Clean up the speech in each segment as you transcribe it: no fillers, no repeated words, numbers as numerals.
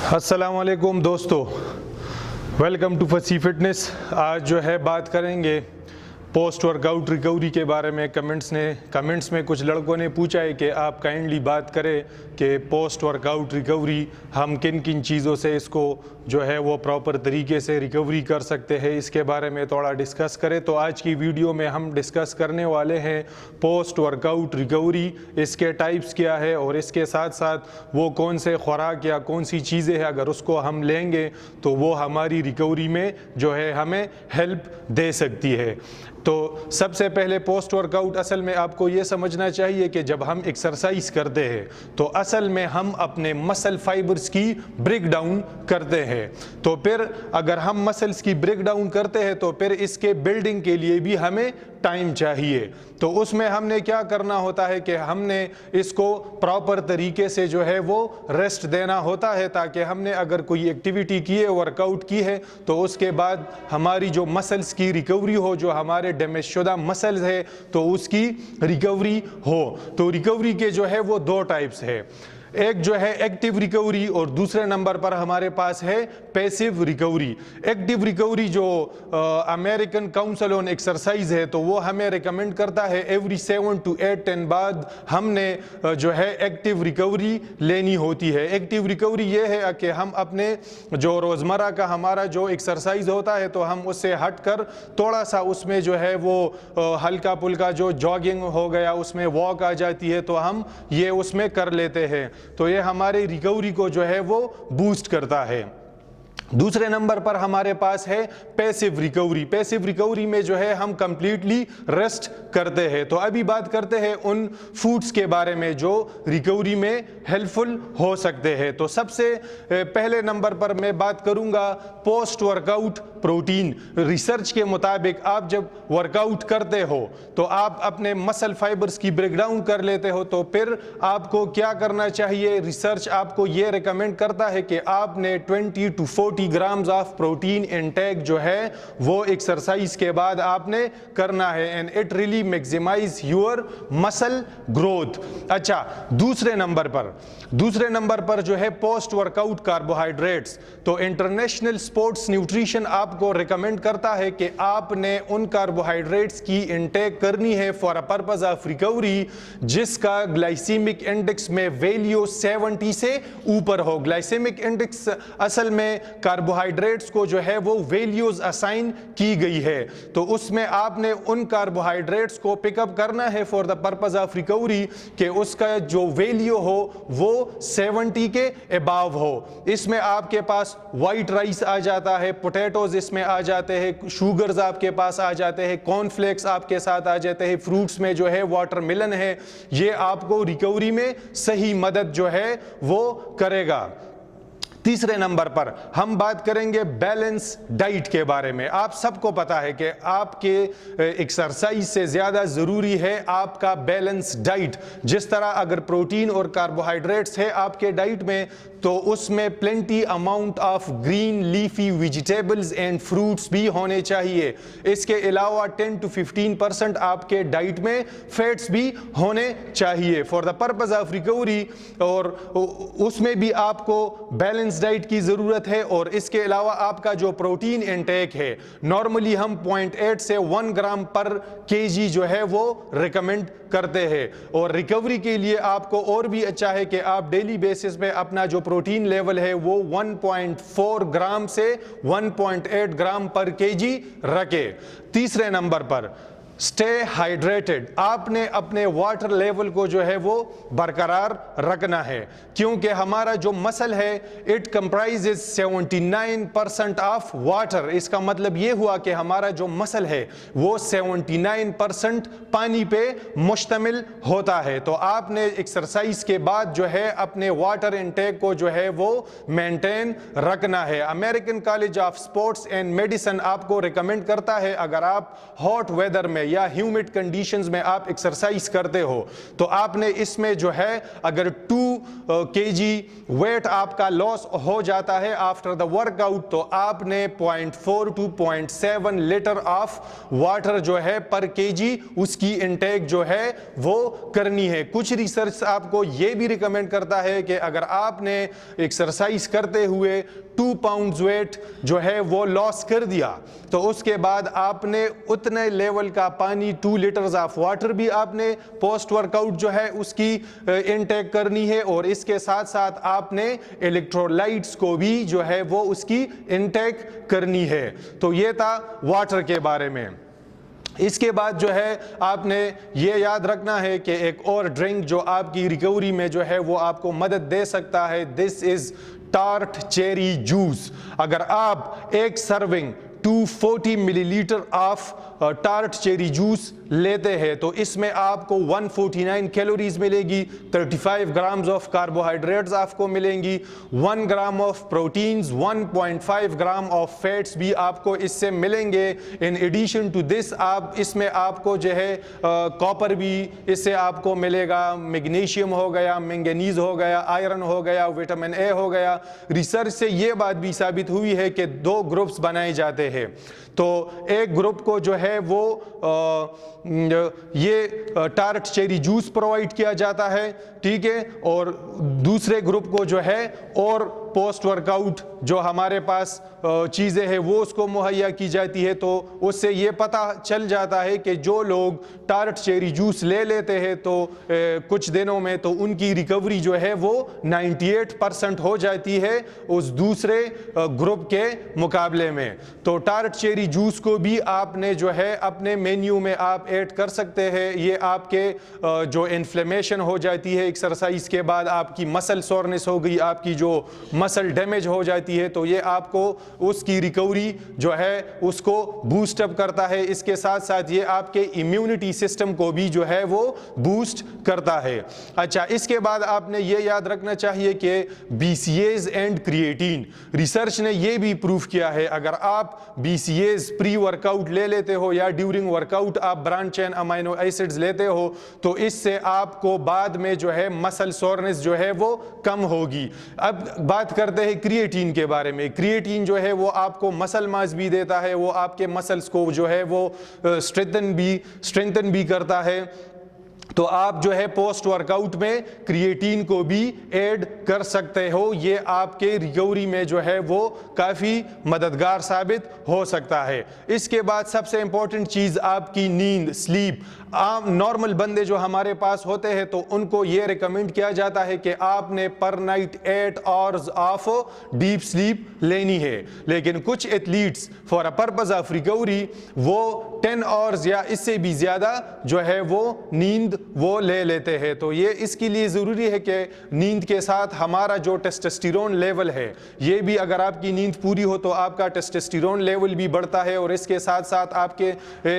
السلام علیکم دوستو، ویلکم ٹو فسی فٹنس۔ آج جو ہے بات کریں گے پوسٹ ورک آؤٹ ریکوری کے بارے میں۔ کمنٹس میں کچھ لڑکوں نے پوچھا ہے کہ آپ کائنڈلی بات کریں کہ پوسٹ ورک آؤٹ ریکوری ہم کن کن چیزوں سے اس کو جو ہے وہ پراپر طریقے سے ریکوری کر سکتے ہیں، اس کے بارے میں تھوڑا ڈسکس کریں۔ تو آج کی ویڈیو میں ہم ڈسکس کرنے والے ہیں پوسٹ ورک آؤٹ ریکوری، اس کے ٹائپس کیا ہے اور اس کے ساتھ ساتھ وہ کون سے خوراک یا کون سی چیزیں ہیں اگر اس کو ہم لیں گے تو وہ ہماری ریکوری میں جو ہے ہمیں ہیلپ دے سکتی ہے۔ تو سب سے پہلے پوسٹ ورک آؤٹ اصل میں آپ کو یہ سمجھنا چاہیے کہ جب ہم ایکسرسائز کرتے ہیں تو اصل میں ہم اپنے مسل فائبرز کی بریک ڈاؤن کرتے ہیں۔ تو پھر اگر ہم مسلز کی بریک ڈاؤن کرتے ہیں تو پھر اس کے بلڈنگ کے لیے بھی ہمیں ٹائم چاہیے۔ تو اس میں ہم نے کیا کرنا ہوتا ہے کہ ہم نے اس کو پراپر طریقے سے جو ہے وہ ریسٹ دینا ہوتا ہے، تاکہ ہم نے اگر کوئی ایکٹیویٹی کی ہے، ورک آؤٹ کی ہے، تو اس کے بعد ہماری جو مسلز کی ریکوری ہو، جو ہمارے ڈیمیج شدہ مسلز ہے تو اس کی ریکوری ہو۔ تو ریکوری کے جو ہے وہ دو ٹائپس ہے، ایک جو ہے ایکٹیو ریکوری اور دوسرے نمبر پر ہمارے پاس ہے پیسیو ریکوری۔ ایکٹیو ریکوری جو امریکن کاؤنسل آن ایکسرسائز ہے تو وہ ہمیں ریکمینڈ کرتا ہے ایوری 7 to 8 10 بعد ہم نے جو ہے ایکٹیو ریکوری لینی ہوتی ہے۔ ایکٹیو ریکوری یہ ہے کہ ہم اپنے جو روزمرہ کا ہمارا جو ایکسرسائز ہوتا ہے تو ہم اس سے ہٹ کر تھوڑا سا اس میں جو ہے وہ ہلکا پھلکا جو جاگنگ ہو گیا، اس میں واک آ جاتی ہے تو ہم یہ اس میں کر لیتے ہیں، تو یہ ہمارے ریکوری کو جو ہے وہ بوسٹ کرتا ہے۔ دوسرے نمبر پر ہمارے پاس ہے پیسیو ریکوری۔ پیسیو ریکوری میں جو ہے ہم کمپلیٹلی ریسٹ کرتے ہیں۔ تو ابھی بات کرتے ہیں ان فوڈز کے بارے میں جو ریکوری میں ہیلپ فل ہو سکتے ہیں۔ تو سب سے پہلے نمبر پر میں بات کروں گا پوسٹ ورک آؤٹ پروٹین۔ ریسرچ کے مطابق آپ جب ورک آؤٹ کرتے ہو تو آپ اپنے مسل فائبرز کی بریک ڈاؤن کر لیتے ہو، تو پھر آپ کو کیا کرنا چاہیے؟ ریسرچ آپ کو یہ ریکمینڈ کرتا ہے کہ آپ نے 20 to 40 grams of protein intake جو ہے وہ ایکسرسائز کے بعد آپ نے کرنا ہے، and it really maximize your muscle growth. اچھا، دوسرے نمبر پر جو ہے پوسٹ ورک آؤٹ کاربوہائیڈریٹس۔ تو انٹرنیشنل سپورٹس نیوٹریشن آپ کو ریکمینڈ کرتا ہے کہ آپ نے ان کاربوہائیڈریٹس کی انٹیک کرنی ہے for a purpose of recovery جس کا گلائسیمک انڈیکس میں ویلیو 70 سے اوپر ہو۔ گلائسیمک انڈیکس اصل میں کاربوہائیڈریٹس کو جو ہے وہ ویلیوز اسائن کی گئی ہے، تو اس میں آپ نے ان کاربوہائیڈریٹس کو پک اپ کرنا ہے for the purpose of recovery کہ اس کا جو ویلیو ہو وہ 70 کے اباو ہو۔ اس میں آپ کے پاس وائٹ رائس آ جاتا ہے، پوٹیٹوز اس میں آ جاتے ہیں، شوگرز آپ کے پاس آ جاتے ہیں، کارن فلیکس آپ کے ساتھ آ جاتے ہیں، فروٹس میں جو ہے واٹر ملن ہے۔ یہ آپ کو ریکوری میں صحیح مدد جو ہے وہ کرے گا۔ تیسرے نمبر پر ہم بات کریں گے بیلنس ڈائٹ کے بارے میں۔ آپ سب کو پتا ہے کہ آپ کے ایکسرسائز سے زیادہ ضروری ہے آپ کا بیلنس ڈائٹ۔ جس طرح اگر پروٹین اور کاربوہائیڈریٹس ہے آپ کے ڈائٹ میں تو اس میں plenty amount of green leafy vegetables and fruits بھی ہونے چاہیے۔ اس کے علاوہ 10 to 15% آپ کے ڈائٹ میں فیٹس بھی ہونے چاہیے for the purpose of recovery, اور اس میں بھی آپ کو بیلنس ڈائٹ کی ضرورت ہے۔ اور اس کے علاوہ آپ کا جو پروٹین انٹیک ہے، نارملی ہم 0.8 سے 1 گرام پر kg جو ہے وہ ریکمینڈ کرتے ہیں، اور ریکوری کے لیے آپ کو اور بھی اچھا ہے کہ آپ ڈیلی بیسس پہ اپنا جو پروٹین لیول ہے وہ 1.4 گرام سے 1.8 گرام پر kg رکھے۔ تیسرے نمبر پر اسٹے ہائیڈریٹڈ۔ آپ نے اپنے واٹر لیول کو جو ہے وہ برقرار رکھنا ہے، کیونکہ ہمارا جو مسل ہے اٹ کمپرائزز 79% آف واٹر۔ اس کا مطلب یہ ہوا کہ ہمارا جو مسل ہے وہ 79% پانی پہ مشتمل ہوتا ہے۔ تو آپ نے ایکسرسائز کے بعد جو ہے اپنے واٹر انٹیک کو جو ہے وہ مینٹین رکھنا ہے۔ American college of sports and medicine آپ کو ریکمینڈ کرتا ہے اگر آپ ہاٹ ویدر میں ہے یا ہیومڈ کنڈیشنز میں آپ ایکسرسائز کرتے ہو تو آپ نے اس میں جو ہے اگر 2 kg ویٹ آپ کا لاس ہو جاتا ہے آفٹر دا ورک آؤٹ تو آپ نے 0.4 to 0.7 لیٹر آف واٹر جو ہے پر kg اس کی انٹیک جو ہے وہ کرنی ہے. کچھ ریسرچ آپ کو یہ بھی ریکمینڈ کرتا ہے کہ اگر آپ نے ایکسرسائز کرتے ہوئے 2 pounds ویٹ جو ہے وہ لاس کر دیا تو اس کے بعد آپ نے اتنے لیول کا پانی 2 لیٹرز آف واٹر بھی آپ نے پوسٹ ورک آؤٹ جو ہے اس کی انٹیک کرنی ہے اور اس کے ساتھ ساتھ آپ نے الیکٹرولائٹس کو بھی جو ہے وہ اس کی انٹیک کرنی ہے. تو یہ تھا واٹر کے بارے میں. اس کے بعد جو ہے آپ نے یہ یاد رکھنا ہے کہ ایک اور ڈرنک جو آپ کی ریکوری میں جو ہے وہ آپ کو مدد دے سکتا ہے, this is tart cherry juice. اگر آپ ایک serving 240 millilitre of tart cherry juice لیتے ہیں تو اس میں آپ کو 149 کیلوریز ملے گی, 35 گرامز آف کاربوہائیڈریٹس آپ کو ملیں گی, 1 gram of proteins, 1.5 gram of fats بھی آپ کو اس سے ملیں گے. ان ایڈیشن ٹو دس آپ اس میں آپ کو جو ہے کاپر بھی اس سے آپ کو ملے گا, میگنیشیم ہو گیا, مینگنیز ہو گیا, آئرن ہو گیا, وٹامن اے ہو گیا. ریسرچ سے یہ بات بھی ثابت ہوئی ہے کہ 2 گروپس بنائے جاتے ہیں. تو ایک گروپ کو جو ہے وہ یہ ٹارٹ چیری جوس پرووائڈ کیا جاتا ہے, ٹھیک ہے, اور دوسرے گروپ کو جو ہے اور پوسٹ ورک آؤٹ جو ہمارے پاس چیزیں ہیں وہ اس کو مہیا کی جاتی ہے. تو اس سے یہ پتہ چل جاتا ہے کہ جو لوگ ٹارٹ چیری جوس لے لیتے ہیں تو کچھ دنوں میں تو ان کی ریکوری جو ہے وہ 98% ہو جاتی ہے اس دوسرے گروپ کے مقابلے میں. تو ٹارٹ چیری جوس کو بھی آپ نے جو ہے اپنے مینیو میں آپ ایڈ کر سکتے ہیں. یہ آپ کے جو انفلیمیشن ہو جاتی ہے ایکسرسائز کے بعد, آپ کی مسل سورنس ہو گئی, آپ کی جو مسل ڈیمیج ہو جاتی ہے تو یہ آپ کو اس کی ریکوری جو ہے اس کو بوسٹ اپ کرتا ہے. اس کے ساتھ ساتھ یہ آپ کے امیونٹی سسٹم کو بھی جو ہے وہ بوسٹ کرتا ہے. اچھا, اس کے بعد آپ نے یہ یاد رکھنا چاہیے کہ BCAs اینڈ کریٹین, ریسرچ نے یہ بھی پروف کیا ہے اگر آپ BCAs پری ورک آؤٹ لے لیتے ہو یا ڈیورنگ ورک آؤٹ آپ برانچ چین امائنو ایسڈز لیتے ہو تو اس سے آپ کو بعد میں جو ہے مسل سورنس جو ہے وہ کم ہوگی. اب بات کرتے ہیں کریٹین کے بارے میں. کریٹین جو ہے وہ آپ کو مسل ماس بھی دیتا ہے, وہ آپ کے مسلز کو جو ہے وہ اسٹرینتھن بھی کرتا ہے. تو آپ جو ہے پوسٹ ورک آؤٹ میں کریٹین کو بھی ایڈ کر سکتے ہو, یہ آپ کے ریکوری میں جو ہے وہ کافی مددگار ثابت ہو سکتا ہے. اس کے بعد سب سے امپورٹنٹ چیز آپ کی نیند, سلیپ. عام نارمل بندے جو ہمارے پاس ہوتے ہیں تو ان کو یہ ریکمینڈ کیا جاتا ہے کہ آپ نے per night 8 hours of deep sleep لینی ہے, لیکن کچھ athletes for a purpose of recovery وہ 10 hours یا اس سے بھی زیادہ جو ہے وہ نیند وہ لے لیتے ہیں. تو یہ اس کے لیے ضروری ہے کہ نیند کے ساتھ ہمارا جو ٹیسٹوسٹیرون لیول ہے یہ بھی اگر آپ کی نیند پوری ہو تو آپ کا ٹیسٹوسٹیرون لیول بھی بڑھتا ہے اور اس کے ساتھ ساتھ آپ کے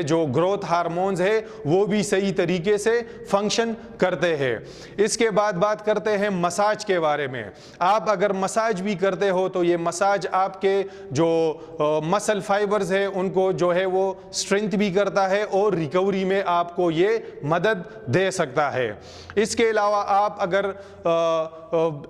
جو گروتھ ہارمونز ہے وہ بھی صحیح طریقے سے فنکشن کرتے ہیں. اس کے بعد بات کرتے ہیں مساج کے بارے میں. آپ اگر مساج بھی کرتے ہو تو یہ مساج آپ کے جو مسل فائبرز ہے ان کو جو ہے وہ اسٹرینتھ بھی کرتا ہے اور ریکوری میں آپ کو یہ مدد دے سکتا ہے. اس کے علاوہ آپ اگر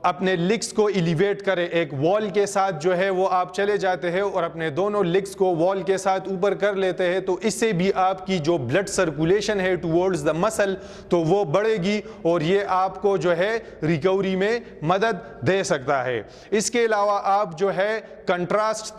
اپنے لیگز کو ایلیویٹ کریں, ایک وال کے ساتھ جو ہے وہ آپ چلے جاتے ہیں اور اپنے دونوں لیگز کو وال کے ساتھ اوپر کر لیتے ہیں تو اس سے بھی آپ کی جو بلڈ سرکولیشن ہے ٹورڈز دا مسل تو وہ بڑھے گی اور یہ آپ کو جو ہے ریکوری میں مدد دے سکتا ہے. اس کے علاوہ آپ جو ہے کنٹراسٹ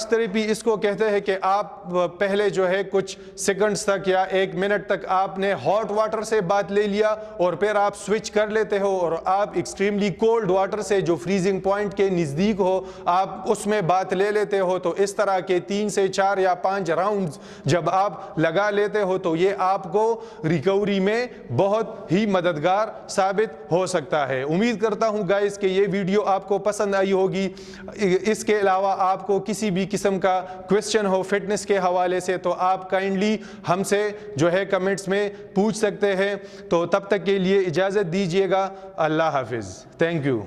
تھیراپی اس کو کہتے ہیں کہ آپ پہلے جو ہے کچھ سیکنڈز تک یا 1 منٹ تک آپ نے ہاٹ واٹر سے بات لے لیا اور پھر آپ سوئچ کر لیتے ہو اور آپ ایکسٹریملی کولڈ واٹر سے جو فریزنگ پوائنٹ کے نزدیک ہو آپ اس میں بات لے لیتے ہو. تو اس طرح کے 3 سے 4 یا 5 راؤنڈز جب آپ لگا لیتے ہو تو یہ آپ کو ریکوری میں بہت ہی مددگار ثابت ہو سکتا ہے. امید کرتا ہوں گائز کہ یہ ویڈیو آپ کو پسند آئی ہوگی. اس کے علاوہ آپ کو کسی بھی قسم کا کوسچن ہو فٹنس کے حوالے سے تو آپ کائنڈلی ہم سے جو ہے کمنٹس میں پوچھ سکتے ہیں. تو تب تک کے لیے اجازت دیجیے گا. اللہ حافظ. Thank you.